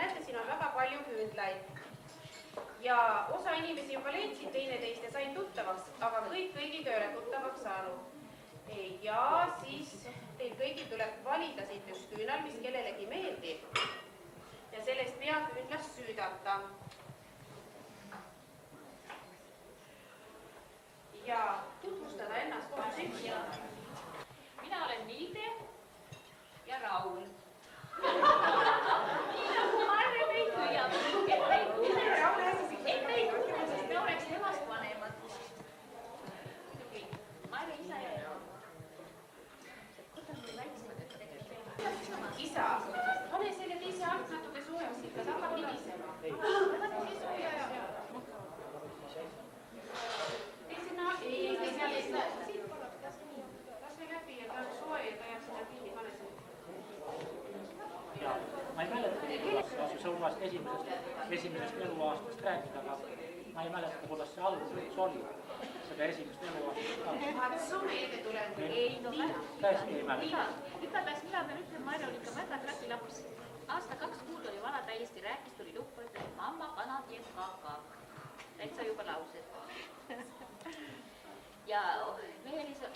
näete, siin on väga palju küünlaid. Ja osa inimesi juba leidsid teineteist ja said tuttavaks, aga kõik kõigiga ei ole tuttavaks saanud. Ja siis teil kõigil tuleb valida siit üks küünal, mis kellelegi meeldib. Ja sellest peaküünlast süüdata. Ja tutvustada ennast koos üks. Mina olen Milde ja Raul. Nii nagu Marre meid hüüab. Et meid tunne, sest me oleks temast vanemad. Marre isa ja Raul. Isa, pane selle teise alt natuke soojaks, ikka ta hakkab libisema. Ma ei mäleta, kuidas Sõurvast esimesest eluaastast rääkida, aga ma ei mäleta, kuidas see alguses oli, seda esimest eluaastast. Su meelde tuleb. Ei, no tõesti ei mäleta. Igatahes mina pean ütlema, Marre oli ikka väga krati laps. Aasta 2 kuud oli vana täiesti rääkis, tuli tuppa, ütles, mamma, kana teeb kaka. Täitsa juba laused. Ja me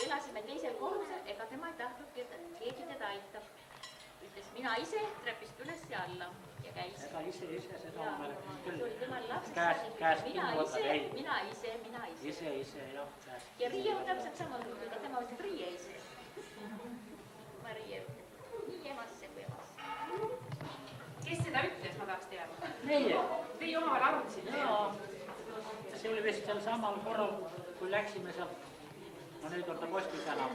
elasime teisel korrusel, ega tema ei tahtnudki, et keegi teda aitab. Ütles, mina ise trepist üles ja alla ja käis. Ega ise seda on mäletan küll. See oli temal lapsest. Käest kinnuotad ei. Mina ise. Ise, jah. Ja Riie on täpselt samasugune, aga tema ütleb Riie ise. Ma Riie ütleb, nii emasse kui emasse. Kes seda ütles, ma tahaks teada? Meie. Teie omavahel arutasite? See oli vist seal samal korral, kui läksime seal, no nüüd on ta Kosti tänav.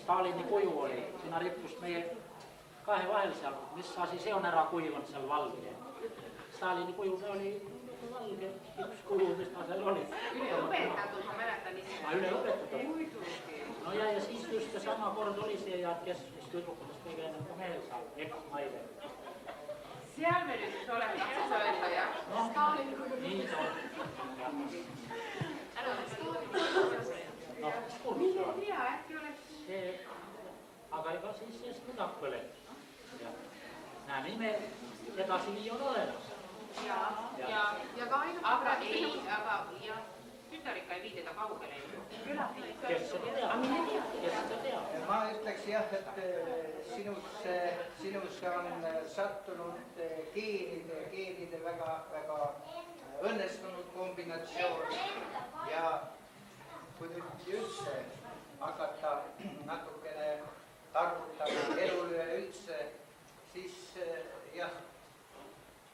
Stalini kuju oli, sinna rippust meie kahe vahel seal, mis asi see on ära kuivanud seal valge. Stalini kuju oli valge, üks kuju, mis ta seal oli. Üleõpetatud, ma mäletan ise. Üleõpetatud. No ja siis just see sama kord oli see ja kes tüdrukutest kõige enam ka mehel saab, eks-naine. Seal me nüüd siis oleme, tahtsid öelda, jah? Stalini kuju. Nii ta on. Ära ole Stalini kuju. Mille tea, äkki oleks... Aga ega siis mudak põleb. Näe, nime edasi viia on olemas. Ja ka ainult... Aga ei, aga jah, tütar ikka ei vii teda kaugele. Kes seda teab? Ma ütleks jah, et sinusse on sattunud geenide väga õnnestunud kombinatsioon ja kui nüüd üldse hakata natukene targutama elule üldse, siis jah,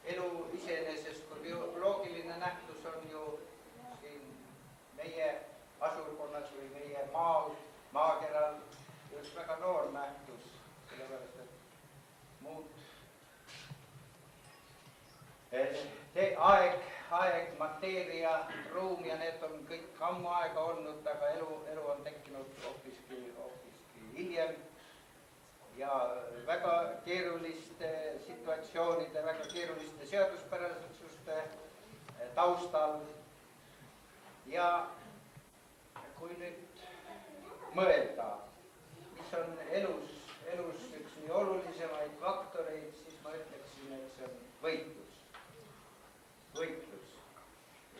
elu iseenesest kui bioloogiline nähtus on ju siin meie asurkonnas või meie maakeral just väga noor nähtus, sellepärast et muud aeg, mateeria, ruum ja need on kõik ammu aega olnud, aga elu on tekkinud hoopiski hiljem ja väga keeruliste situatsioonide, väga keeruliste seaduspärasuste taustal. Ja kui nüüd mõelda, mis on elus üks nii olulisemaid faktoreid, siis ma ütleksin, et see on võitlus.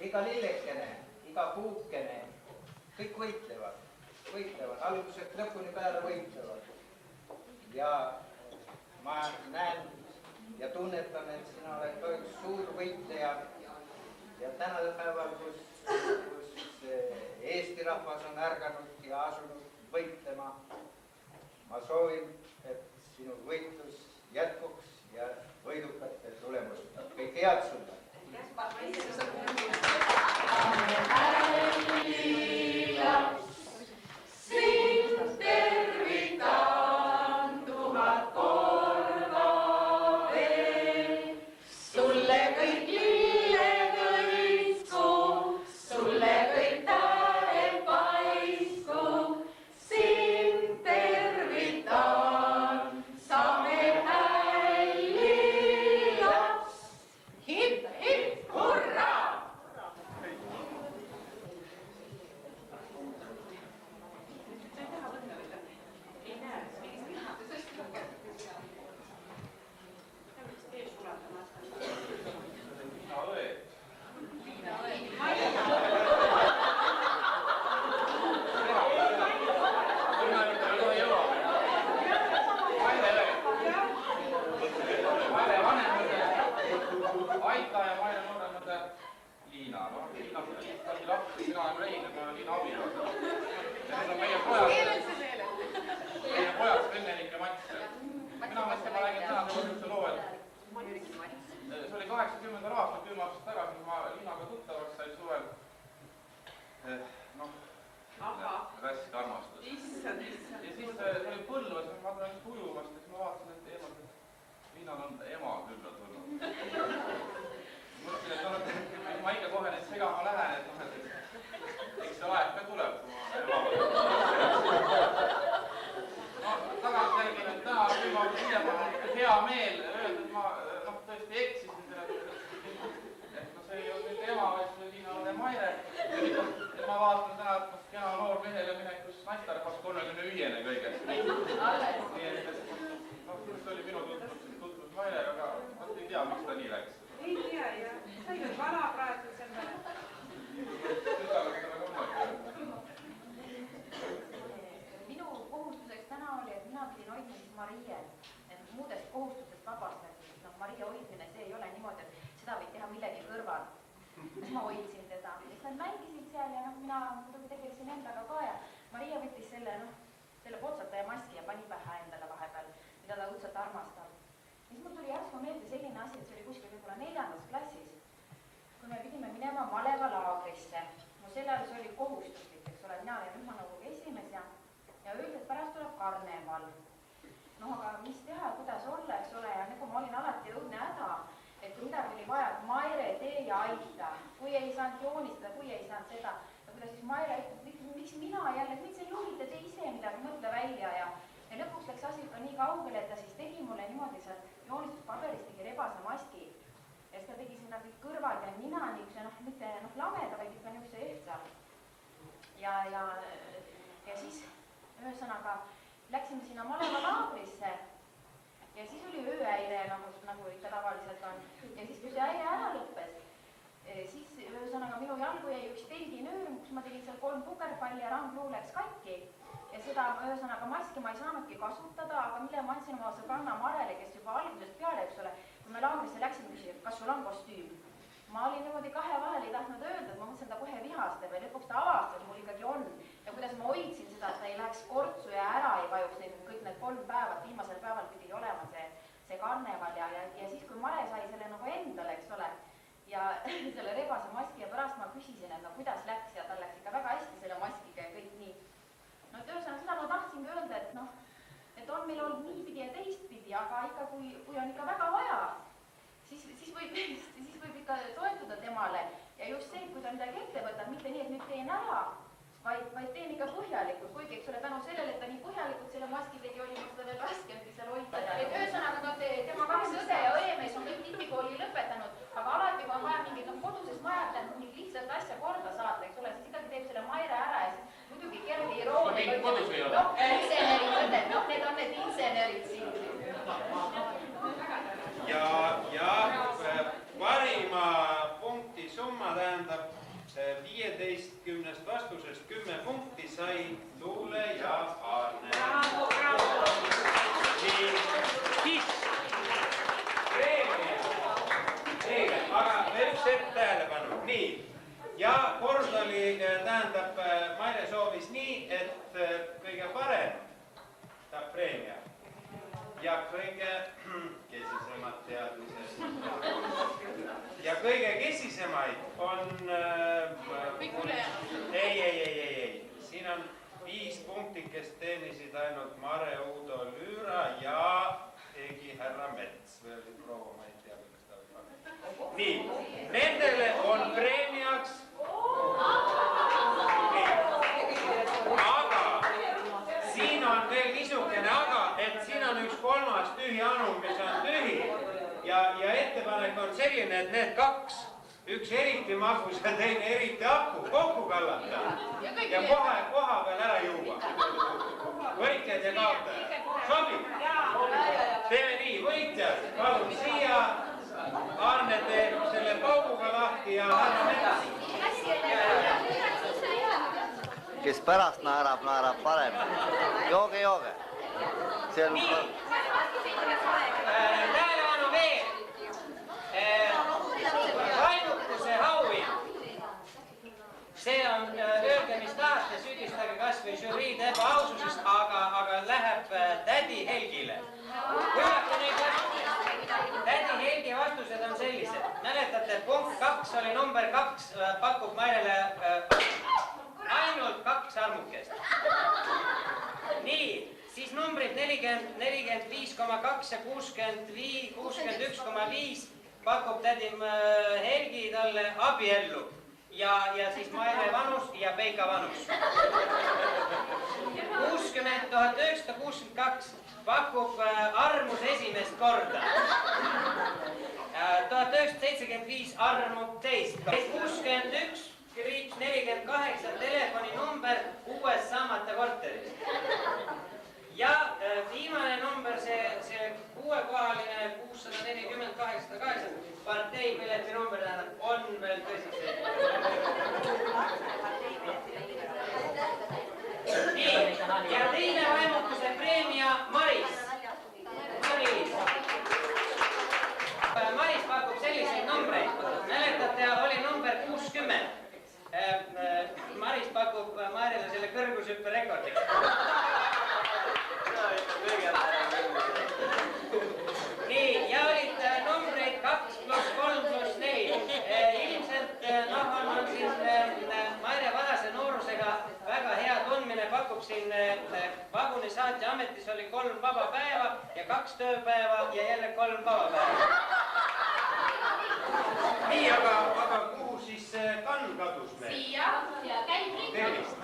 Iga lillekene, iga puukene, kõik võitlevad, algusest lõpuni peale võitlevad. Ja ma näen ja tunnetan, et sina oled ka üks suur võitleja ja tänasel päeval, kus Eesti rahvas on ärganud ja asunud võitlema, ma soovin, et sinu võitlus jätkuks ja võidukate tulemust. Kõike head sulle! Sind tervitan tuhat korda veel, sulle kõik lillekõitsku, sulle kõik tähed paisku. Sind tervitan, sa meil hälli laps, hipp see oli 80. aastal, 10 aastat tagasi, kui ma Liinaga tuttavaks sain suvel. Noh, rask armastus. Ja siis oli Põlvas, ma tulen ujumast ja siis ma vaatasin, et eemalt, et Liinal on ema külla tulnud. Mõtlesin, et ma ikka kohe neid segama lähen, et eks see aeg ka tuleb, kui ma tagantjärgi nüüd täna juba hea meel öelda, et ma tõesti eksisin selle, et see ei olnud nüüd ema, vaid see oli Liina Ode Maire. Ma vaatan täna, et kena noor mehele minekus naisterahvas 35-ne kõigest. Nii et see oli minu tutvus Mairega, aga ei tea, miks ta nii läks. Ei tea, jah. Sa ei nüüd vana praegu seal peale. Minu kohustuseks täna oli, et mina pidin hoidma siis Marie, et muudest kohustustest vabastatud. Marie hoidmine, see ei ole niimoodi, et seda võid teha millegi kõrval. Siis ma hoidsin teda. Siis nad mängisid seal ja mina muidugi tegelesin endaga ka ja Marie võttis selle potsataja maski ja pani pähe endale vahepeal, mida ta õudselt armastab. Siis mul tuli järsku meelde selline asi, et see oli kuskil võib-olla 4. klassis, kui me pidime minema malevalaagrisse. Mu sellel see oli kohustuslik, eks ole, mina olin rühmanõukogu esimees ja öeldi, et pärast tuleb karneval. Noh, aga mis teha, kuidas olla, eks ole, ja nagu ma olin alati õudne häda, et kui midagi oli vaja, et Maire, tee ja aita, kui ei saanud joonistada, kui ei saanud seda, ja kuidas siis Maire ütleb, miks mina jälle, miks ei lohita, tee ise midagi, mõtle välja ja lõpuks läks asi ikka nii kaugele, et ta siis tegi mulle niimoodi seal joonistuspaberist tegi rebase maski ja siis ta tegi sinna kõik kõrvad ja nina niisuguse, mitte lameda, vaid ikka niisuguse ehtsa. Ja siis ühesõnaga läksime sinna malevalaagrisse ja siis oli ööhäire, nagu ikka tavaliselt on. Ja siis, kui see häire ära lõppes, siis ühesõnaga minu jalgu jäi üks telginöör, kus ma tegin seal 3 pukerpalli ja rangluu läks katki. Ja seda ühesõnaga maski ma ei saanudki kasutada, aga mille ma andsin oma sõbranna Marele, kes juba algusest peale, eks ole, kui me laagrisse läksime, küsisin, kas sul on kostüüm. Ma olin niimoodi kahe vahel, ei tahtnud öelda, et ma mõtlesin ta kohe vihastab ja lõpuks ta avastas, mul ikkagi on. Ja kuidas ma hoidsin seda, et ta ei läheks kortsu ja ära ei vajuks kõik need 3 päeva, viimasel päeval pidi olema see karneval ja siis, kui Mare sai selle nagu endale, eks ole, ja selle rebase maski ja pärast ma küsisin, et kuidas läks ja tal läks ikka väga hästi selle maskiga ja kõik nii. No ühesõnaga seda ma tahtsingi öelda, et on meil olnud niipidi ja teistpidi, aga ikka kui on ikka väga vaja, siis võib ikka toetuda temale ja just see, kui ta midagi ette võtab, mitte nii, et nüüd teen ära, vaid teen ikka põhjalikult, kuigi eks ole tänu sellele, et ta nii põhjalikult selle maski tegi, oli mul seda veel raskemgi seal hoida. Et ühesõnaga tema 2 õde ja õemees on kõik tipikooli lõpetanud, aga alati, kui on vaja mingit koduses majad mingit lihtsalt asja korda saata, eks ole, siis ikkagi teeb selle Maire ära ja siis muidugi kerge iroonia. Insenerid õded, need on need insenerid siin. Ja parima punkti summa tähendab 15 vastusest 10 punkti sai Tuule ja Aarne. Aga üks hetk tähelepanu. Nii. Ja kord oli, tähendab, Maire soovis nii, et kõige parem saab preemia ja kõige kesisemad teadmised. Ja kõige kesisemaid on... Ei. Siin on 5 punktikest teenisid ainult Mare Uudo Lüüra ja tegi härra Mets. Või oli proua, ma ei tea, kuidas ta oli pannud. Nii, nendele on preemiaks... Aga siin on veel niisugune aga, et siin on üks 3. tühi anum, mis on tühi. Ja ettepanek on selline, et need 2, üks eriti magus ja teine eriti hapu, kokku kallata. Ja koha peal ära juua. Võitjad ja kaotajad. Sobib? Teeme nii, võitjad, palun siia. Arne teeb selle pauguga lahti ja härra Mets. Kes pärast naerab paremini. Jooge. Nii. Tähelepanu veel. Ainukese auhind. See on, öelge, mis tahate, süüdistage kas või žüriid ebaaususest, aga läheb tädi Helgile. Kuulake neid vastu. Tädi Helgile. mäletate, punkt 2 oli number 2, pakub Mairele ainult 2 armukest. Nii, siis numbrid 40, 45,2 ja 61,5 pakub tädi Helgi talle abiellu. Ja siis Maire vanus ja Peika vanus. 1962 pakub armus esimest korda. 1975 armub teist. 61 48 telefoninumber uues saamata korteris. Ja viimane number, see 6-kohaline 640-808 parteipileti number on veel tõsiselt. Nii, ja teine vaimukuse preemia Maris. Maris pakub selliseid numbreid. Mäletate, oli number 60. Maris pakub Maarjale selle kõrgushüppe rekordiks. Nii, ja olid numbreid 2 + 3 + 4. Ilmselt on siin Maire vanase noorusega väga hea tundmine, pakub siin vagunisaatja ametis oli 3 vaba päeva ja 2 tööpäeva ja jälle 3 vaba päeva. Nii, aga kuhu siis kann kadus meil? Siia ja käib ringi. Tervist.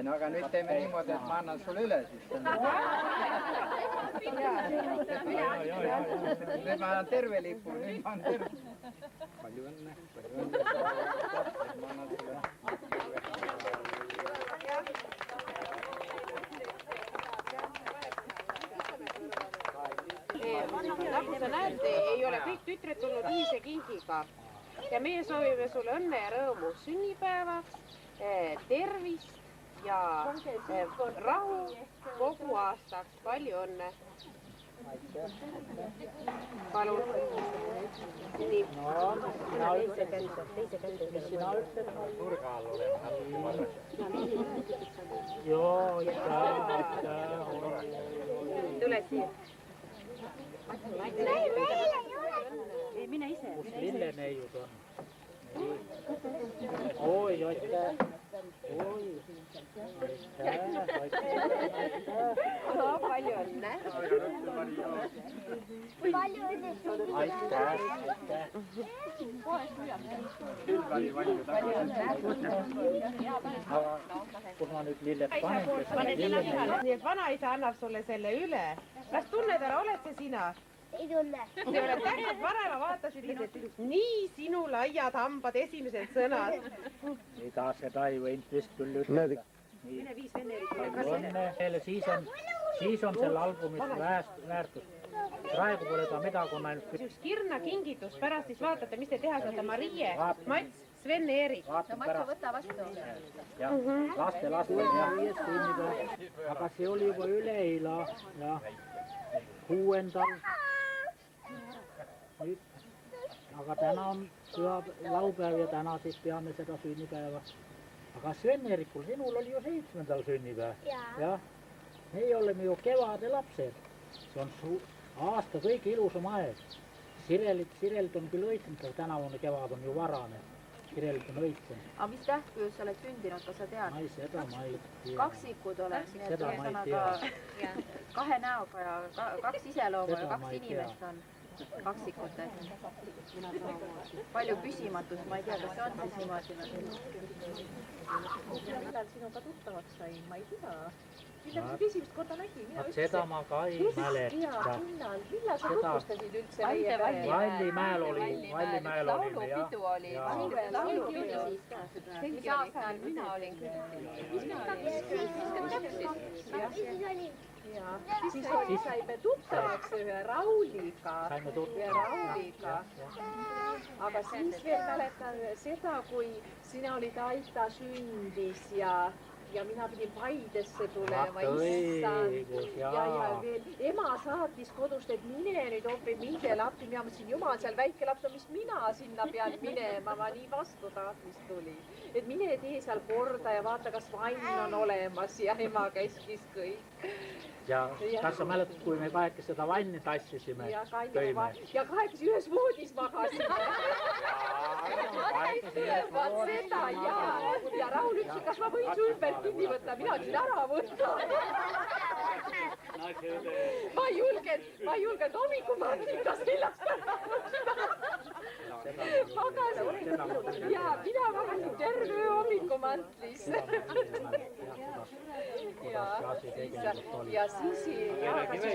No aga nüüd teeme niimoodi, et ma annan sulle üle siis. Nüüd ma annan terve lipu, nüüd ma annan terve. Palju õnne, palju õnne. Ma annan sulle. Nagu sa näete, ei ole kõik tütred tulnud ühise kingiga. Ja meie soovime sulle õnne ja rõõmu sünnipäeva, tervist ja rahu kogu aastaks. Palju õnne. Palun. Nii. Mis sina ütled? Nurga all olema. Joo, Tule siia. Ei, mine ise. kus lilleneiud on? Oi, aitäh. Oi, aitäh. Palju õnne. Aitäh. Kus ma nüüd lilled panen? Nii et vanaisa annab sulle selle üle. Kas tunned ära, oled see sina? Ei tunne. Te oled täpselt varema vaatasid, et nii sinu laiad hambad esimesed sõnad. Ega seda ei võinud vist küll ütelda. Mine viis Vene-Erik. Õnne, siis on selle albumis väärtus. Praegu pole ta midagi, on ainult... Üks kirna kingitus, pärast siis vaatate, mis te teha saate. Marie, Mats, Sven-Erik. No Matsu, võta vastu. Jah, laste, jah. Aga see oli juba üleeila, jah. 6. Nüüd, aga täna on laupäev ja täna siis peame seda sünnipäeva. Aga Sven-Erikul, sinul oli ju 7. sünnipäev. Jah. Meie oleme ju kevade lapsed. See on aasta kõige ilusam aeg. Sirelit on küll õitnud, aga tänavune kevad on ju varane. Sirelit on õitnud. aga mis tähtkujus sa oled sündinud, kas sa tead? Ai, seda ma ei tea. Kaksikud oled, nii et Seda ma ei ühesõnaga kahe näoga ja kaks iseloomu ja Seda ma kaks ei tea. inimest on kaksikutes. Palju püsimatust, ma ei tea, kas see on siis niimoodi. Millal sinuga tuttavaks sain, ma ei tea. Millal sind esimest korda nägin? Seda ma ka ei mäleta. Millal sa tutvustasid üldse meie perega? Vallimäel olime, jah. Laulupidu oli. Laulupidu siis. Mis aastal mina olin küll. Siis saime tuttavaks ühe Rauliga. Aga siis veel mäletan seda, kui sina olid Aita sündis ja mina pidin Paidesse tulema, issand. Ja veel ema saatis kodust, et mine nüüd hoopis minge lappi. Mina mõtlesin, jumal, seal väike laps on, mis mina sinna pean minema. Ma nii vastu tahtmist tuli. Et mine tee seal korda ja vaata, kas vann on olemas ja ema käskis kõik. Ja kas sa mäletad, kui me kahekesi seda vanni tassisime? Ja kahekesi ühes voodis magasime. Vaat seda, ja Raul ütles, kas ma võin su ümber kinni võtta, mina ütlesin ära võtta. Ma ei julgenud hommikumantika seljast ära võtta. Magasin ja mina magasin terve öö hommikumantlis. Ja siis,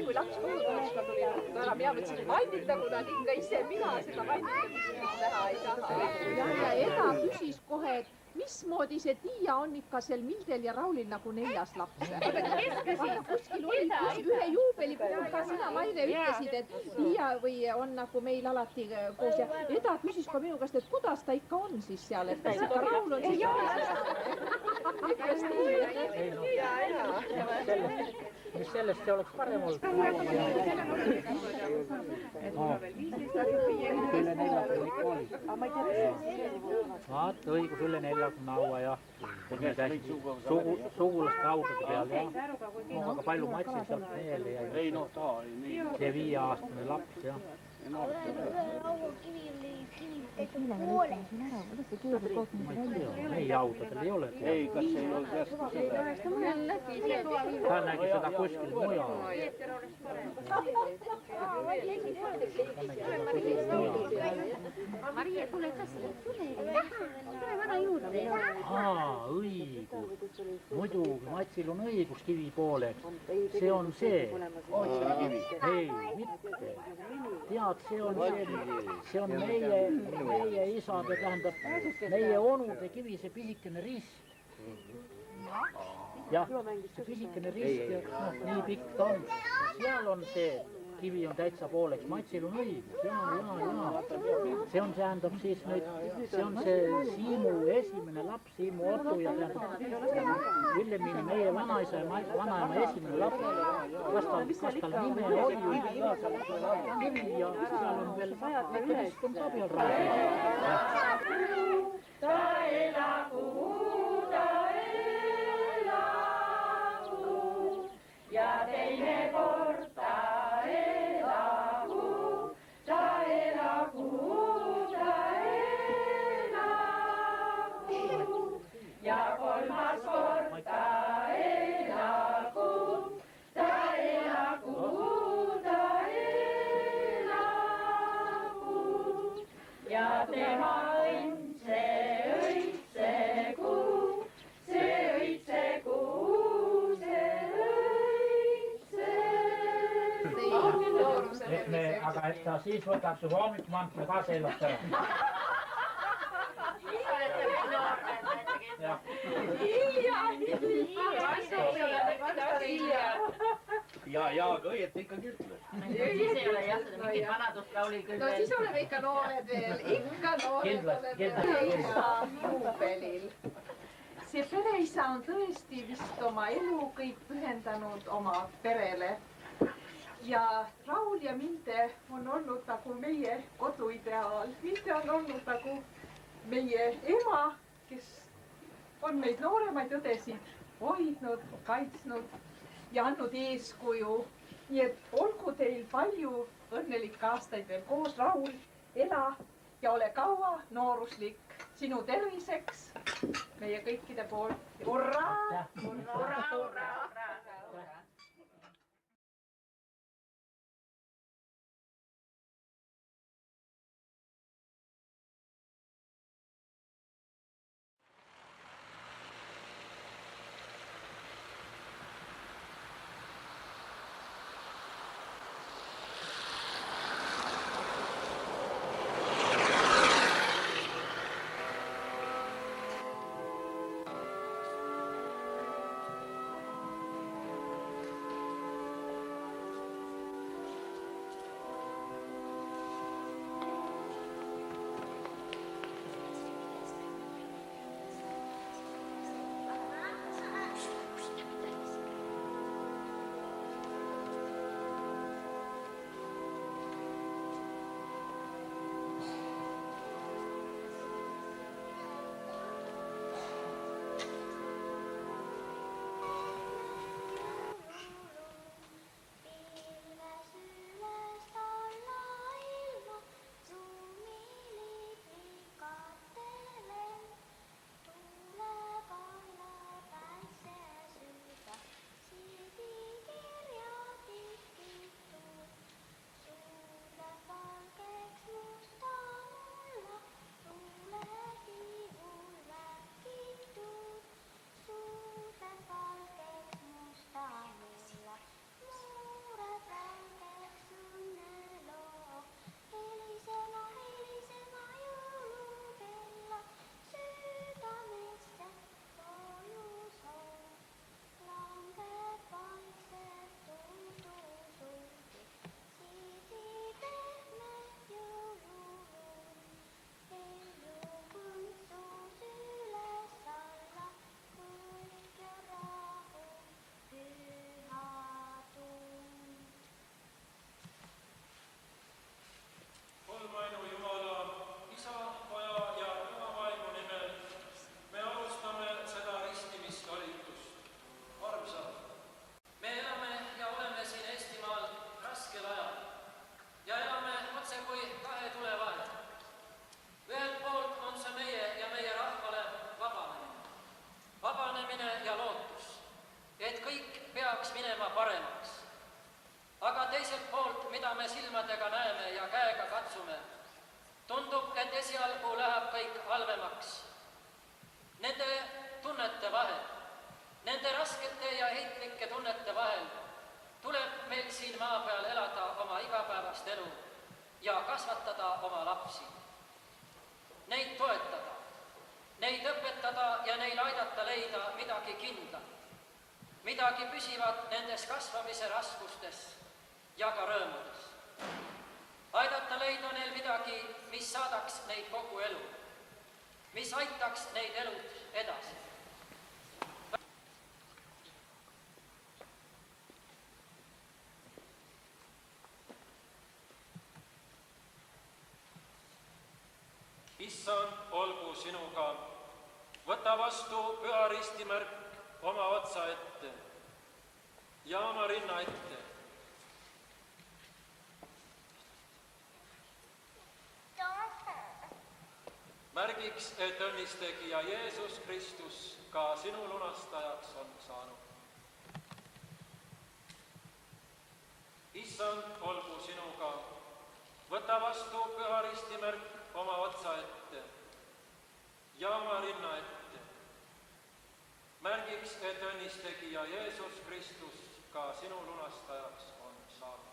kui laps kodus tuli ära, mina mõtlesin, vannita, kui nad ikka ise, mina seda vannitamist näha ei taha. Ja Eda küsis kohe, et mismoodi see Tiia on ikka sel Mildel ja Raulil nagu 4. laps. Kuskil oli ühe juubeli puhul ka sina, Maire, ütlesid, et Tiia või on nagu meil alati koos ja Eda küsis ka minu käest, et kuidas ta ikka on siis seal, et kas ikka Raul on siis mis sellest see oleks parem olnud? Üle 40 oli. Vaat, õigus üle 40 haua, jah. Sugulaste haudade peal, jah. Aga palju matsi sealt meele jäi. See 5-aastane laps, jah. Ma ei tea, meie haudadel ei ole. Ei, kas ei ole käsku seda? Ta nägi seda kuskil mujal. Maria, tule ka siia. Tule vana juurde. Õigus. Muidugi, Matsil on õigus kivi pooleks. See on see. Ei, mitte. Tead, see on meie isade, tähendab, meie onude kivi, see pisikene rist. Jah, see pisikene rist, nii pikk ta on. Seal on see kivi on täitsa pooleks, Matsil on õigus, jaa. See on, tähendab siis nüüd, see on see Siimu esimene laps, Siimu Otto ja tähendab Villemini, meie vanaisa ja vanaema esimene laps. Kas tal nime oli kivi ja seal on veel rist on ka peal raadil. Ta elagu ja teine kord ta elagu ja kolmas kord ta elagu ja tema aga et ta siis võtab su hommikumantle ka seljast ära. Ja aga õieti ikkagi ütle. Siis ei ole jah, seda mingit vanadust Rauli küll. No siis oleme ikka noored veel, ikka noored oleme pereisa juubelil. See pereisa on tõesti vist oma elu kõik pühendanud oma perele. Ja Raul ja Minde on olnud nagu meie koduideaal. Minde on olnud nagu meie ema, kes on meid nooremaid õdesid hoidnud, kaitsnud ja andnud eeskuju. Nii et olgu teil palju õnnelikke aastaid veel koos, Raul, ela ja ole kaua nooruslik. Sinu terviseks meie kõikide poolt. Hurraa! hurraa, hurraa, hurraa. Tundub, et esialgu läheb kõik halvemaks. Nende tunnete vahel, nende raskete ja heitlike tunnete vahel tuleb meil siin maa peal elada oma igapäevast elu ja kasvatada oma lapsi. Neid toetada, neid õpetada ja neil aidata leida midagi kindlat, midagi püsivat nendes kasvamise raskustes ja ka rõõmudes. Aidata leida neil midagi, mis saadaks neid kogu elu, mis aitaks neid elud edasi. Issand, olgu sinuga, võta vastu püha ristimärk oma otsa ette ja oma rinna ette. Märgiks, et õnnistegija Jeesus Kristus ka sinu lunastajaks on saanud. Issand, olgu sinuga, võta vastu püha ristimärk oma otsa ette ja oma rinna ette. Märgiks, et õnnistegija Jeesus Kristus ka sinu lunastajaks on saanud.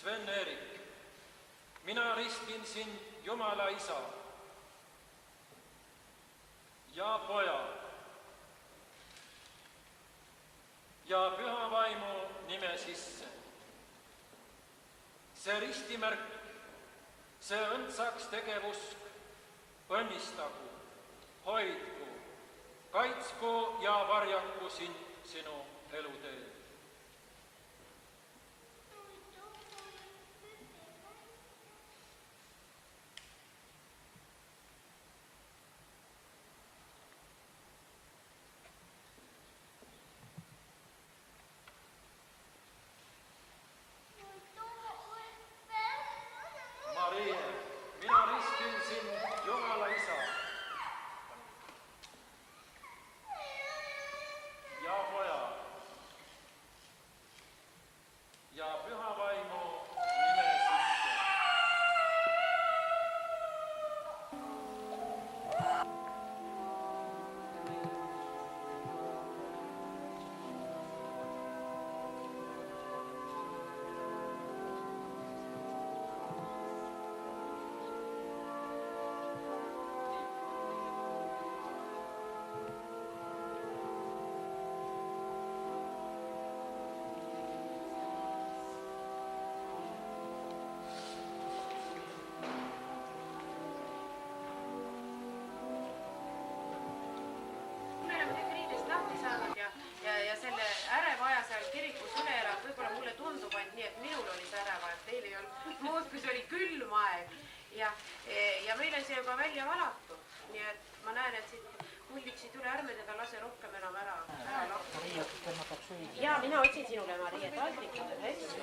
Sven-Erik, mina ristin sind Jumala Isa ja Poja ja Püha Vaimu nime sisse. See ristimärk, see õndsaks tegevusk õnnistagu, hoidku, kaitsku ja varjaku sind sinu eluteel. Marie, mina ristin sind Jumala Isa ja Poja ja Püha Vaimu nime sisse. Me oleme nüüd riidest lahti saanud ja selle äreva aja seal kirikus üle elab, võib-olla mulle tundub ainult nii, et minul oli see äreva aeg, teil ei olnud muud, kui see oli külm aeg. Ja meil on see juba välja valatud, nii et ma näen, et siit mulliksid üle ärme teda lase rohkem enam ära lahti. Ja mina otsin sinule, Marie, taldrikid on hästi.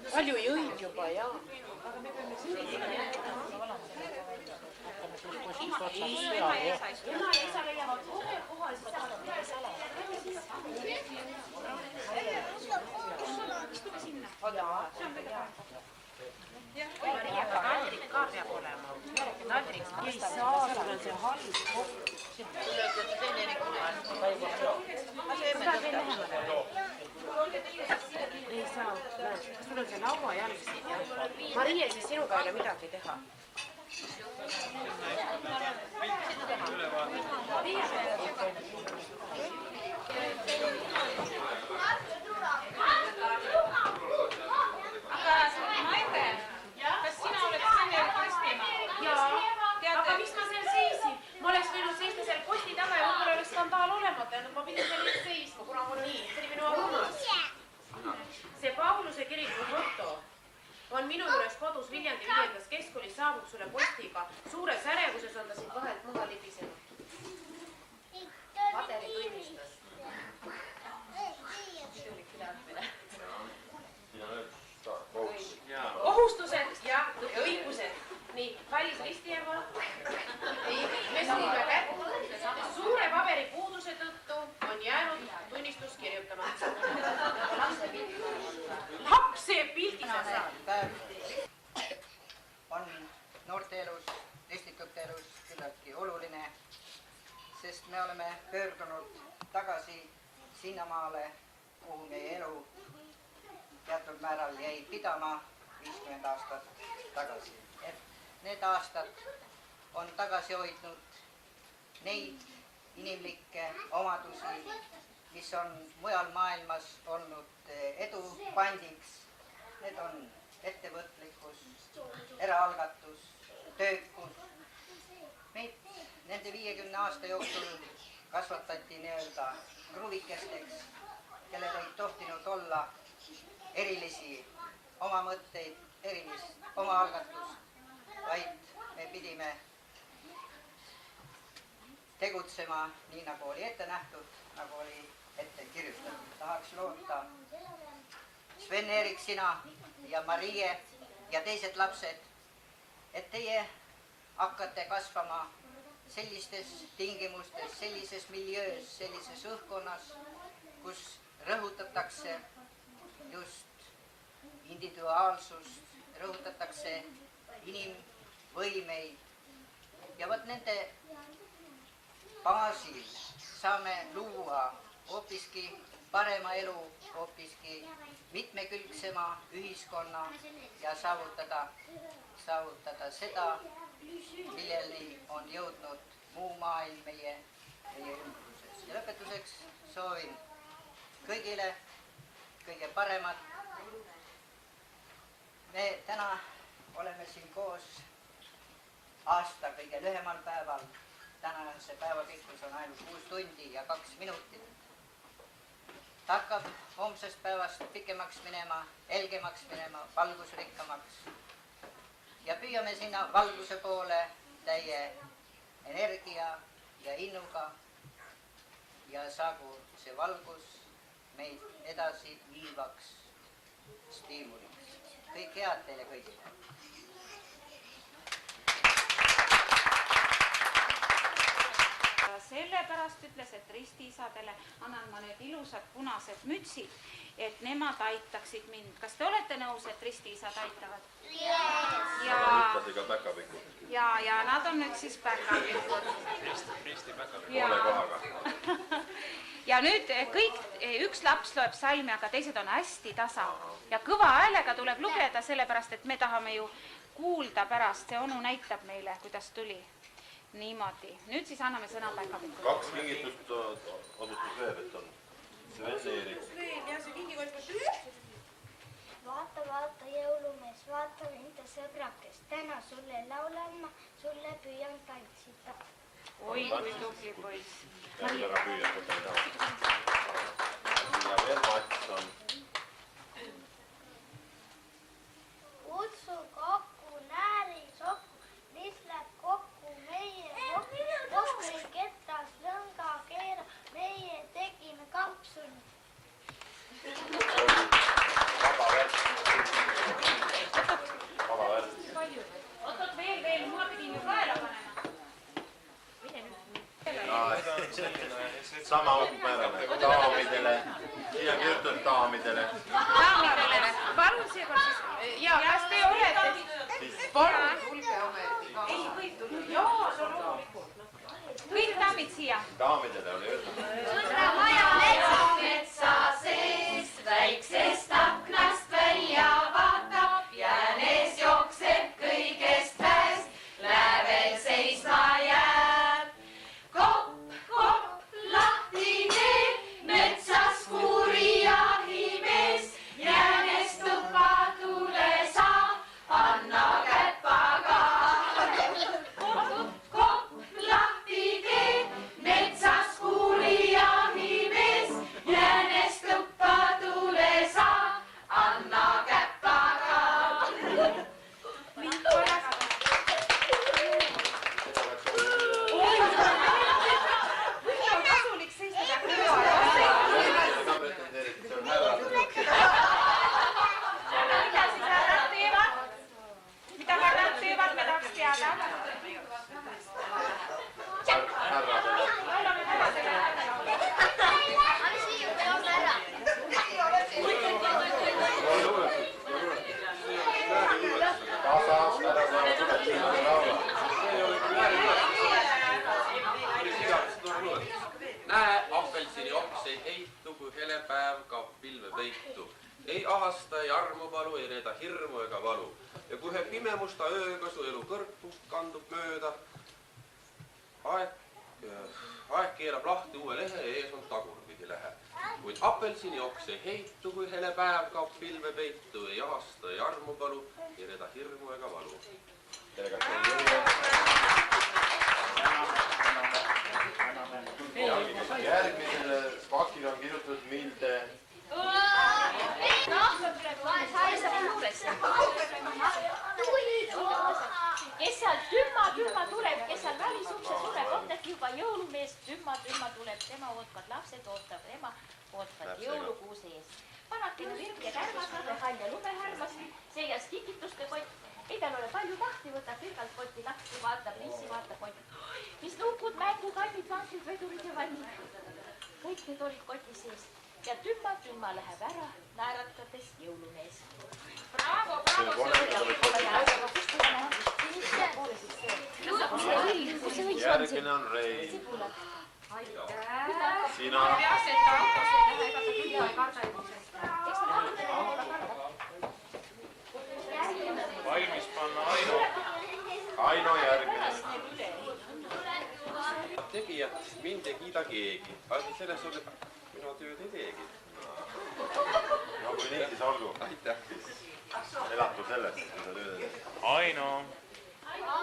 Palju jõid juba, jaa. Aga me peame ema ja isa leiavad kohe kohal, siis istume sinna. See on väga hea. Maria, aga taldrik ka peab olema. Taldrik ei saa, sul on see halb koht. Ei saa, sul on see lauajalg siin, jah. Marie, siis sinuga ei ole midagi teha. Aga mis ma seal seisin? Ma oleks võinud seista seal posti taga ja võib-olla oleks skandaal olemata jäänud. Ma pidin seal ees seisma, kuna mul nii. See oli minu arvamus. See Pauluse kiriku foto on minu juures kodus Viljandi 5. keskkoolis, saabub sulle postiga. Suures ärevuses on ta siit vahelt maha libisenud. Paderi tunnistas. Kohustused ja õigused. Nii, kallis ristiema. Me suume kätt. Suure paberi puuduse tõttu on jäänud tunnistus kirjutamata. Lapse pildi sa saad. On noorte elus, ristitute elus küllaltki oluline, sest me oleme pöördunud tagasi sinnamaale, kuhu meie elu teatud määral jäi pidama 50 aastat tagasi. Et need aastad on tagasi hoidnud neid inimlikke omadusi, mis on mujal maailmas olnud edu pandiks. Need on ettevõtlikkus, eraalgatus, töökus. Meid nende 50 aasta jooksul kasvatati nii-öelda kruvikesteks, kellel ei tohtinud olla erilisi oma mõtteid, erilist oma algatust, vaid me pidime tegutsema nii, nagu oli ette nähtud, nagu oli ette kirjutatud. Tahaks loota, Sven-Erik, sina ja Marie ja teised lapsed, et teie hakkate kasvama sellistes tingimustes, sellises miljöös, sellises õhkkonnas, kus rõhutatakse just individuaalsust, rõhutatakse inimvõimeid ja vot nende baasil saame luua hoopiski parema elu, hoopiski mitmekülgsema ühiskonna ja saavutada seda, milleni on jõudnud muu maailm meie ümbruses. Ja lõpetuseks soovin kõigile kõige paremat. Me täna oleme siin koos aasta kõige lühemal päeval. Tänase päeva pikkus on ainult 6 tundi ja 2 minutit. Ta hakkab homsest päevast pikemaks minema, helgemaks minema, valgusrikkamaks. Ja püüame sinna valguse poole täie energia ja innuga. Ja saagu see valgus meid edasi viivaks stiimuliks. Kõik head teile kõigile. Sellepärast ütles, et ristiisadele annan ma need ilusad punased mütsid, et nemad aitaksid mind. Kas te olete nõus, et ristiisad aitavad? Ja nad on nüüd siis päkapikud. Ja nüüd kõik, üks laps loeb salmi, aga teised on hästi tasa. Ja kõva häälega tuleb lugeda, sellepärast, et me tahame ju kuulda pärast. See onu näitab meile, kuidas tuli. Niimoodi. Nüüd siis anname sõna päkapikku. 2 kingitust osutus veel, et on Sven Eerik. Ja see kingikott. Vaata, vaata, jõulumees, vaata enda sõbrakest. Täna sulle laulan ma, sulle püüan tantsida. Oi, kui tubli poiss. Ja väga püüab, võtta ei taha. Ja veel Mats on. Kutsu kokku näärisokku, mis läheb kokku meie kokku kettas lõnga keera, meie tegime kampsuni. Vaba värk. Vaba värk. Oot, veel, ma pidin ju kaela panema. Sama määrane. Daamidele. Siia kirjutab daamidele. Daamidele. Palun siia kord siis. Ja kas te olete? Palun, tulge ometi. Ei, võib tulla. Jaa, see on loomulikult. Kõik daamid siia. Daamidele oli öeldud. Sõdra maja metsa sees, väiksest aknast välja vaatab, jäänes jookseb kõigest väest, lävel seisma jääb. Kopp, lahti teeb, metsas kuuri jahimees, jäänes tuppa tule saab, anna käpaga. Kopp, lahti teeb, metsas kuuri jahimees, jäänes tuppa tule saab, anna käpaga. Mida härrad teevad, me tahaks teada. Näe, apelsini oks ei heitu, kui hele päev kaob pilve peitu. Ei ahasta, ei armu palu, ei reeda hirmu ega valu. Ja kui he pimemusta ööga su elu kõrpust kandub mööda, aeg keerab lahti uue lehe ja ees on tagurpidi lehe. Kuid apelsini oks ei heitu, kui hele päev kaob pilve peitu, ei ahasta, ei armu palu, ei reeda hirmu ega valu. Järgmisele pakile on kirjutatud Milde. Kes seal tümma tuleb, kes seal välisukse sureb, ootati juba jõulumees, tümma tuleb, tema ootab lapsed, ootab ema, ootab jõulukuuse ees. Panakene virge kärmasad, hall ja lumehärmas, seljas kikituste kott. Ei tal ole palju tahti, võtab virgalt kotti lahti, vaatab lissi, vaatab kotti. Mis nukud, mängukannid, vankid, vedurid ja vannid. Kõik need olid koti sees. Ja tümma läheb ära, naeratades jõulumees. Bravo! Järgmine on Rein. mind ei kiida keegi, aga selles suhtes mina tööd ei teegi. No kui nii, siis olgu. Aitäh. Elatu sellest, kui sa tööd teed. Aino. Aino.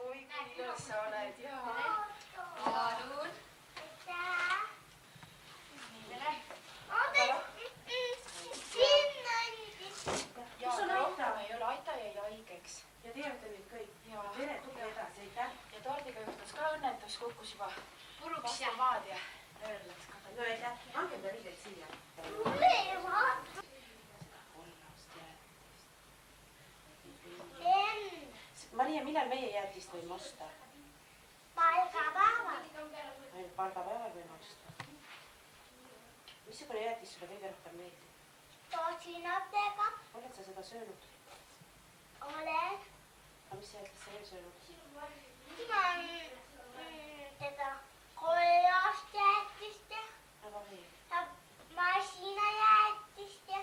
Oi, kui ilus sa oled, jaa. Palun. Aitäh. Sinna Ja Rohna ei ole, Aita jäi haigeks. Ja te olete nüüd kõik. Tere, tuge edasi, aitäh. Ja tordiga juhtus ka õnnetus, kukkus juba puruks ja maad ja ööl läks ka. No aitäh, ange ta riided siia. Maria, millal meie jäätist võime osta? Palgapäeval. Ainult palgapäeval võime osta. Missugune jäätis sulle kõige rohkem meeldib? Tosinatega. Oled sa seda söönud? Olen. Aga mis jäätis sa veel söönud? Ma teda kollast jäätist ja masinajäätist ja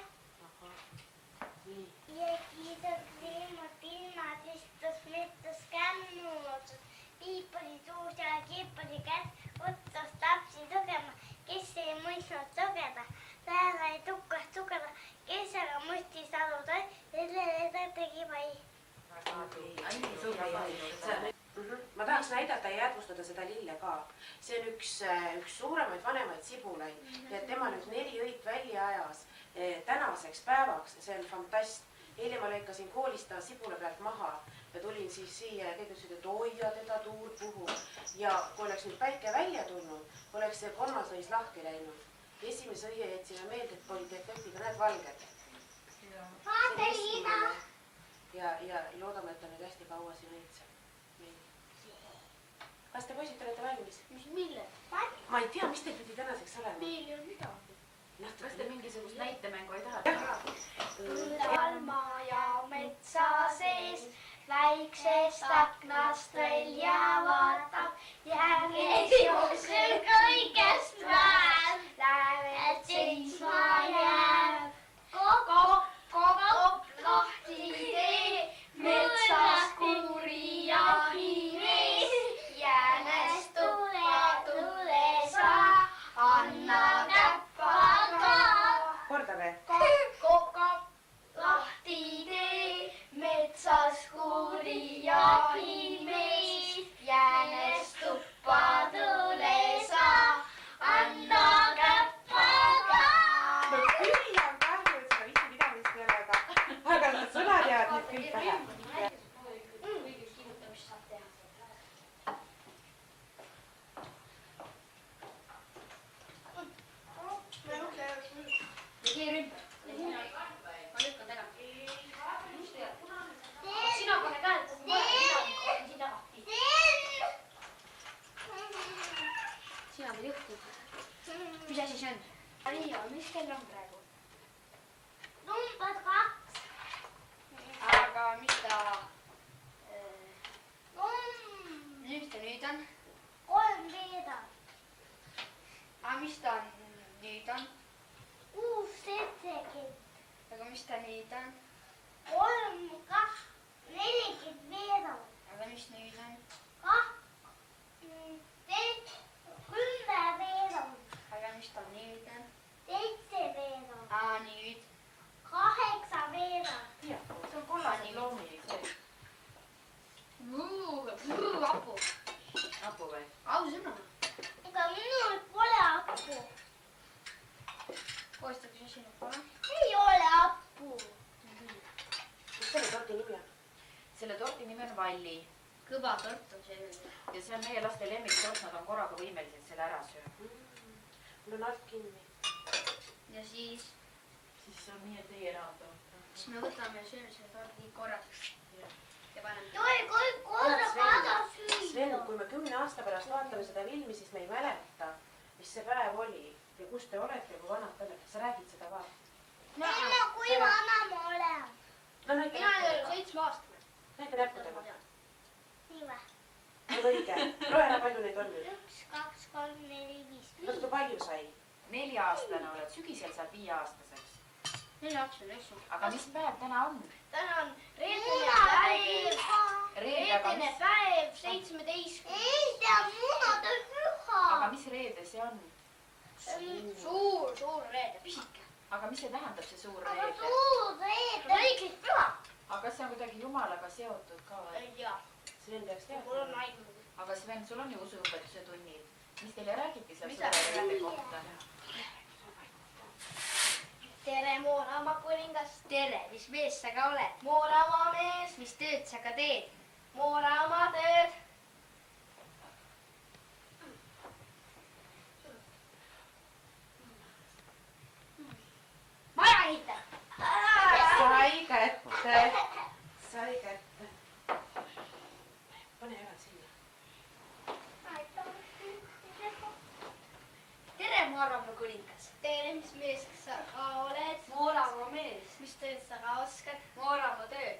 kiidukriimad ilmad istus mittas kännuotsud, piipali suus ja kiipali kätt, ottas lapsi tugema, kes ei mõistnud tugeda, päeva ei tukkas tugeda, kes aga mõistis aluda, sellele tegi vai. Ma tahaks näidata ja jäädvustada seda lille ka. See on üks suuremaid vanemaid sibulaid ja tema nüüd 4 õit välja ajas tänaseks päevaks. See on fantast. Eile ma lõikasin koolist ta sibula pealt maha ja tulin siis siia ja kõik ütlesid, et hoia teda tuul puhub. Ja kui oleks nüüd päike välja tulnud, oleks see 3. õis lahti läinud. Esimese õie jätsime meelde, et olid efektiga need valged. Vaata Liina! Ja loodame, et ta nüüd hästi kaua siin õitseb. Kas te poisid olete valmis? Mille? Ma ei tea, mis teil pidi tänaseks olema? Meil ei ole midagi. Kas te mingisugust näitemängu ei taha? Talma ja metsa sees, väiksest aknast välja vaatab, järgis jooksul kõigest väev, läheb seisma jääb. Kopp lahti tee, metsas kuuri jahi mees, jäänest tuppa tule sa, anna käppaga. Kordage. Kopp lahti tee, metsas kuuri jahi mees, jäänest tuppa tule sa, anna käppaga. No küll on kahju, et seda visi pidamist ei ole, aga sõnad jäävad nüüd küll pähe. Kirjutamist saab teha. Keerib. Ma lükkan taga. Sina pane käed, kui ma olen siin taga. Sina pead juhtima. Mis asi see on? Maria, mis kell on praegu? Number 2. Aga mis ta... Mis ta nüüd on? 3 veedab. Aga mis ta nüüd on? 6-7. Aga mis ta nüüd on? 3-40 veedab. Aga mis nüüd on? 10 veedab. Aga mis ta nüüd on? 7 veedab. Aa, nüüd? 8 veedab. See on kollane loomi. Apu. Apu või? Ausõna. Ega minul pole appu. Koostage see sinu pole? Ei ole appu. Mis selle torti nimi on? Selle torti nimi on Valli. Kõva tort on see. Ja see on meie laste lemmiksort, nad on korraga võimelised selle ära sööma. Mul on alt kinni. Ja siis on nii, et teie enam tõmbate. Siis me võtame ja sööme selle tordi korraks. Ja paneme... Toi kõik korra kada süüa. Sven, kui me 10 aasta pärast vaatame seda filmi, siis me ei mäleta, mis see päev oli ja kus te olete ja kui vanad te olete. Sa räägid seda ka? Enna, kui vana ma olen. No näita Mina näppudega. olen 7-aastane. Näita näppudega. Nii või? On õige. saad 5-aastaseks? 4-aastane. aga mis päev täna on? täna on reedene päev. Reedene päev, 17. aga mis reede see on? Suur reede, pisike. aga mis see tähendab, see suur reede? Suur reede. Õigelt püha. aga see on kuidagi Jumalaga seotud ka või? Jaa. Sven peaks Mul teadma. on ainult. aga Sven, sul on ju usuõpetuse tunnid. mis teile räägibki seal suure reede kohta? Tere, Mooramaa kuningas. Tere, mis mees sa ka oled? Mooramaa mees. Mis tööd sa ka teed? Mooramaa tööd. maja ehitab. sai kätte. pane jalad siia. Tere, Mooramaa kuningas. Tere, mis mees sa ka oled? Mooramaa mees. Mis tööd sa ka oskad? Mooramaa töö.